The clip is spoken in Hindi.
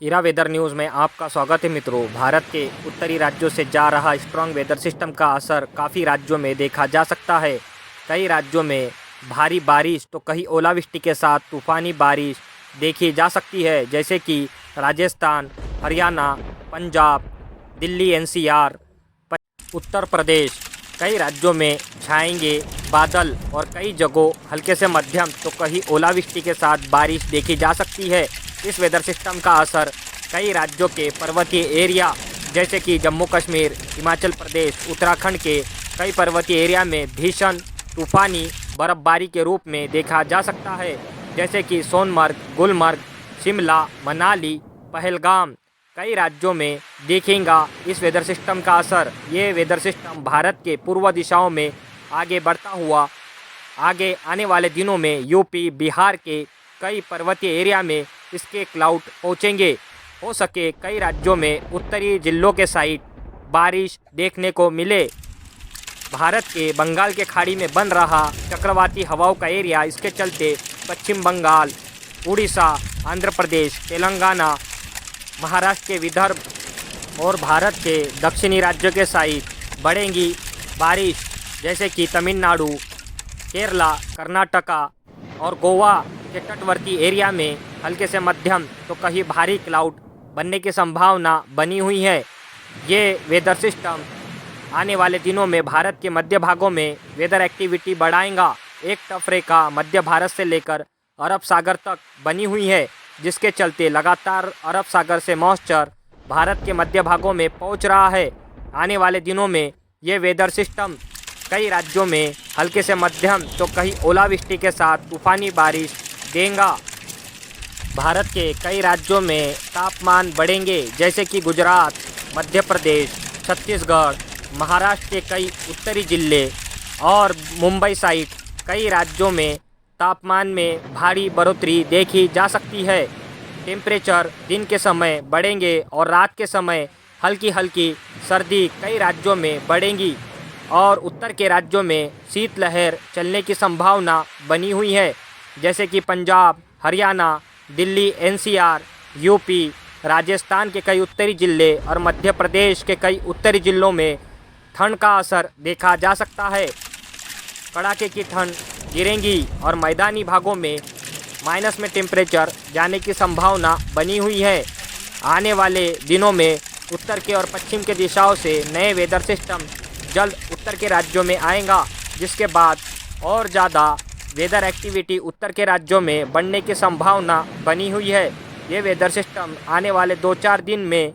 इरा वेदर न्यूज़ में आपका स्वागत है मित्रों। भारत के उत्तरी राज्यों से जा रहा स्ट्रॉन्ग वेदर सिस्टम का असर काफ़ी राज्यों में देखा जा सकता है। कई राज्यों में भारी बारिश तो कहीं ओलावृष्टि के साथ तूफ़ानी बारिश देखी जा सकती है, जैसे कि राजस्थान, हरियाणा, पंजाब, दिल्ली एनसीआर, उत्तर प्रदेश। कई राज्यों में छाएंगे बादल और कई जगहों हल्के से मध्यम तो कहीं ओलावृष्टि के साथ बारिश देखी जा सकती है। इस वेदर सिस्टम का असर कई राज्यों के पर्वतीय एरिया जैसे कि जम्मू कश्मीर, हिमाचल प्रदेश, उत्तराखंड के कई पर्वतीय एरिया में भीषण तूफ़ानी बर्फबारी के रूप में देखा जा सकता है, जैसे कि सोनमर्ग, गुलमर्ग, शिमला, मनाली, पहलगाम। कई राज्यों में देखेंगे इस वेदर सिस्टम का असर। ये वेदर सिस्टम भारत के पूर्व दिशाओं में आगे बढ़ता हुआ आगे आने वाले दिनों में यूपी, बिहार के कई पर्वतीय एरिया में इसके क्लाउड पहुंचेंगे। हो सके कई राज्यों में उत्तरी जिलों के साइड बारिश देखने को मिले। भारत के बंगाल के खाड़ी में बन रहा चक्रवाती हवाओं का एरिया, इसके चलते पश्चिम बंगाल, उड़ीसा, आंध्र प्रदेश, तेलंगाना, महाराष्ट्र के विदर्भ और भारत के दक्षिणी राज्यों के साइड बढ़ेंगी बारिश, जैसे कि तमिलनाडु, केरला, कर्नाटका और गोवा के तटवर्ती एरिया में हल्के से मध्यम तो कहीं भारी क्लाउड बनने की संभावना बनी हुई है। ये वेदर सिस्टम आने वाले दिनों में भारत के मध्य भागों में वेदर एक्टिविटी बढ़ाएगा। एक टफ रेखा मध्य भारत से लेकर अरब सागर तक बनी हुई है, जिसके चलते लगातार अरब सागर से मॉइस्चर भारत के मध्य भागों में पहुंच रहा है। आने वाले दिनों में ये वेदर सिस्टम कई राज्यों में हल्के से मध्यम तो कहीं ओलावृष्टि के साथ तूफ़ानी बारिश देगा। भारत के कई राज्यों में तापमान बढ़ेंगे, जैसे कि गुजरात, मध्य प्रदेश, छत्तीसगढ़, महाराष्ट्र के कई उत्तरी जिले और मुंबई साइड कई राज्यों में तापमान में भारी बढ़ोतरी देखी जा सकती है। टेम्परेचर दिन के समय बढ़ेंगे और रात के समय हल्की हल्की सर्दी कई राज्यों में बढ़ेंगी और उत्तर के राज्यों में शीतलहर चलने की संभावना बनी हुई है, जैसे कि पंजाब, हरियाणा, दिल्ली एनसीआर, यूपी, राजस्थान के कई उत्तरी जिले और मध्य प्रदेश के कई उत्तरी जिलों में ठंड का असर देखा जा सकता है। कड़ाके की ठंड गिरेंगी और मैदानी भागों में माइनस में टेम्परेचर जाने की संभावना बनी हुई है। आने वाले दिनों में उत्तर के और पश्चिम के दिशाओं से नए वेदर सिस्टम जल्द उत्तर के राज्यों में आएगा, जिसके बाद और ज़्यादा वेदर एक्टिविटी उत्तर के राज्यों में बढ़ने की संभावना बनी हुई है। ये वेदर सिस्टम आने वाले 2-4 दिन में